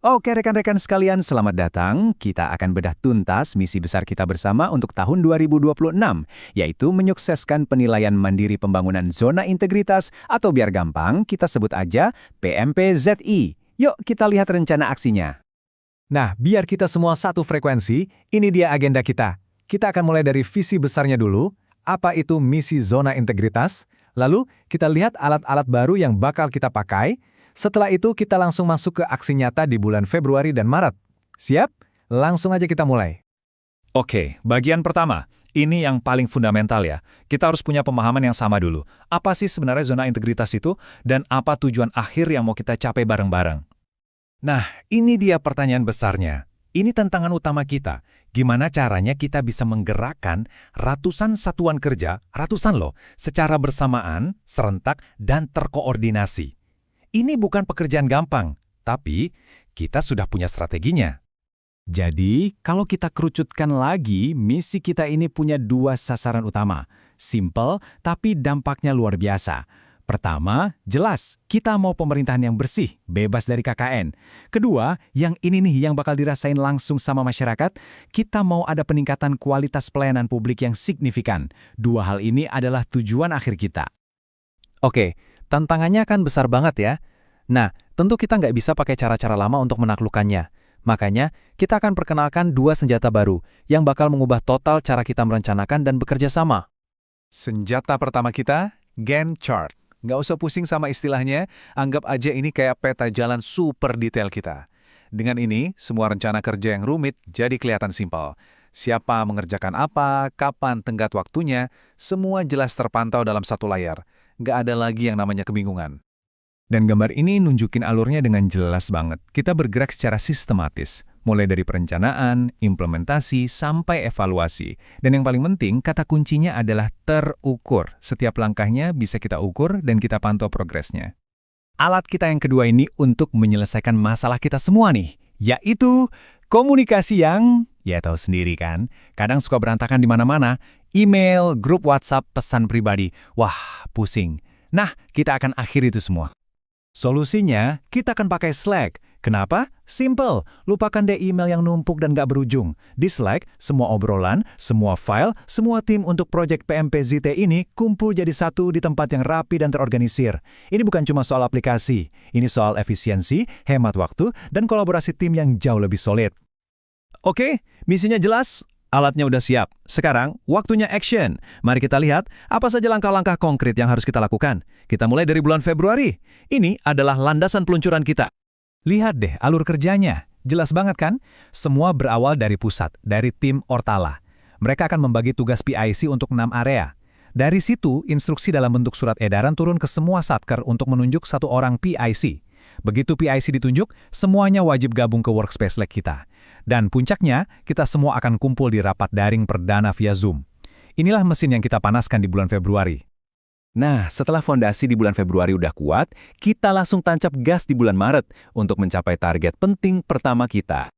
Oke rekan-rekan sekalian, selamat datang. Kita akan bedah tuntas misi besar kita bersama untuk tahun 2026, yaitu menyukseskan penilaian mandiri pembangunan zona integritas atau biar gampang kita sebut aja PMPZI. Yuk kita lihat rencana aksinya. Nah, biar kita semua satu frekuensi, ini dia agenda kita. Kita akan mulai dari visi besarnya dulu, apa itu misi zona integritas, lalu kita lihat alat-alat baru yang bakal kita pakai. Setelah itu kita langsung masuk ke aksi nyata di bulan Februari dan Maret. Siap? Langsung aja kita mulai. Oke, bagian pertama. Ini yang paling fundamental ya. Kita harus punya pemahaman yang sama dulu. Apa sih sebenarnya zona integritas itu, dan apa tujuan akhir yang mau kita capai bareng-bareng? Nah, ini dia pertanyaan besarnya. Ini tantangan utama kita. Gimana caranya kita bisa menggerakkan ratusan satuan kerja, ratusan loh, secara bersamaan, serentak, dan terkoordinasi. Ini bukan pekerjaan gampang, tapi kita sudah punya strateginya. Jadi, kalau kita kerucutkan lagi, misi kita ini punya dua sasaran utama. Simple, tapi dampaknya luar biasa. Pertama, jelas, kita mau pemerintahan yang bersih, bebas dari KKN. Kedua, yang ini nih yang bakal dirasain langsung sama masyarakat, kita mau ada peningkatan kualitas pelayanan publik yang signifikan. Dua hal ini adalah tujuan akhir kita. Oke, tantangannya kan besar banget ya. Nah, tentu kita nggak bisa pakai cara-cara lama untuk menaklukkannya. Makanya, kita akan perkenalkan dua senjata baru yang bakal mengubah total cara kita merencanakan dan bekerja sama. Senjata pertama kita, Gantt chart. Nggak usah pusing sama istilahnya, anggap aja ini kayak peta jalan super detail kita. Dengan ini, semua rencana kerja yang rumit jadi kelihatan simpel. Siapa mengerjakan apa, kapan tenggat waktunya, semua jelas terpantau dalam satu layar. Nggak ada lagi yang namanya kebingungan. Dan gambar ini nunjukin alurnya dengan jelas banget. Kita bergerak secara sistematis, mulai dari perencanaan, implementasi, sampai evaluasi. Dan yang paling penting, kata kuncinya adalah terukur. Setiap langkahnya bisa kita ukur dan kita pantau progresnya. Alat kita yang kedua ini untuk menyelesaikan masalah kita semua nih, yaitu komunikasi yang, ya tahu sendiri kan, kadang suka berantakan di mana-mana, email, grup WhatsApp, pesan pribadi. Wah, pusing. Nah, kita akan akhiri itu semua. Solusinya, kita akan pakai Slack. Kenapa? Simple. Lupakan deh email yang numpuk dan gak berujung. Di Slack, semua obrolan, semua file, semua tim untuk proyek PMPZT ini kumpul jadi satu di tempat yang rapi dan terorganisir. Ini bukan cuma soal aplikasi. Ini soal efisiensi, hemat waktu, dan kolaborasi tim yang jauh lebih solid. Oke, misinya jelas. Alatnya udah siap. Sekarang, waktunya action. Mari kita lihat apa saja langkah-langkah konkret yang harus kita lakukan. Kita mulai dari bulan Februari. Ini adalah landasan peluncuran kita. Lihat deh alur kerjanya. Jelas banget kan? Semua berawal dari pusat, dari tim Ortala. Mereka akan membagi tugas PIC untuk 6 area. Dari situ, instruksi dalam bentuk surat edaran turun ke semua satker untuk menunjuk satu orang PIC. Begitu PIC ditunjuk, semuanya wajib gabung ke workspace Slack kita. Dan puncaknya, kita semua akan kumpul di rapat daring perdana via Zoom. Inilah mesin yang kita panaskan di bulan Februari. Nah, setelah fondasi di bulan Februari udah kuat, kita langsung tancap gas di bulan Maret untuk mencapai target penting pertama kita.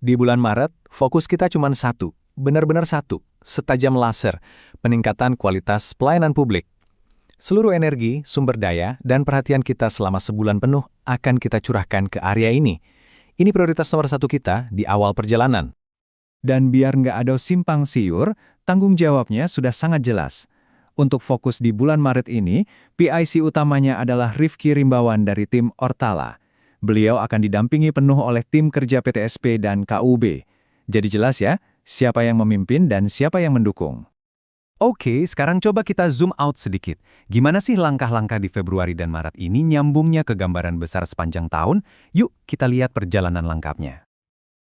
Di bulan Maret, fokus kita cuma satu, benar-benar satu, setajam laser, peningkatan kualitas pelayanan publik. Seluruh energi, sumber daya, dan perhatian kita selama sebulan penuh akan kita curahkan ke area ini. Ini prioritas nomor satu kita di awal perjalanan. Dan biar nggak ada simpang siur, tanggung jawabnya sudah sangat jelas. Untuk fokus di bulan Maret ini, PIC utamanya adalah Rifki Rimbawan dari tim Ortala. Beliau akan didampingi penuh oleh tim kerja PTSP dan KUB. Jadi jelas ya, siapa yang memimpin dan siapa yang mendukung. Oke, sekarang coba kita zoom out sedikit. Gimana sih langkah-langkah di Februari dan Maret ini nyambungnya ke gambaran besar sepanjang tahun? Yuk, kita lihat perjalanan lengkapnya.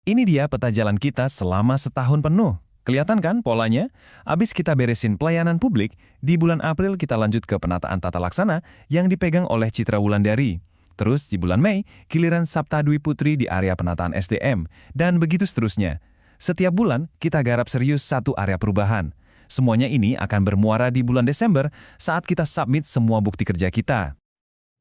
Ini dia peta jalan kita selama setahun penuh. Kelihatan kan polanya? Abis kita beresin pelayanan publik, di bulan April kita lanjut ke penataan tata laksana yang dipegang oleh Citra Wulandari. Terus di bulan Mei, giliran Sapta Dwi Putri di area penataan SDM, dan begitu seterusnya. Setiap bulan, kita garap serius satu area perubahan. Semuanya ini akan bermuara di bulan Desember saat kita submit semua bukti kerja kita.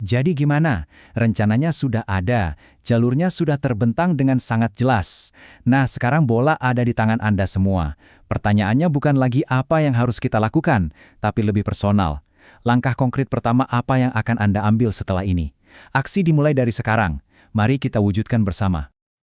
Jadi gimana? Rencananya sudah ada, jalurnya sudah terbentang dengan sangat jelas. Nah, sekarang bola ada di tangan Anda semua. Pertanyaannya bukan lagi apa yang harus kita lakukan, tapi lebih personal. Langkah konkret pertama apa yang akan Anda ambil setelah ini? Aksi dimulai dari sekarang. Mari kita wujudkan bersama.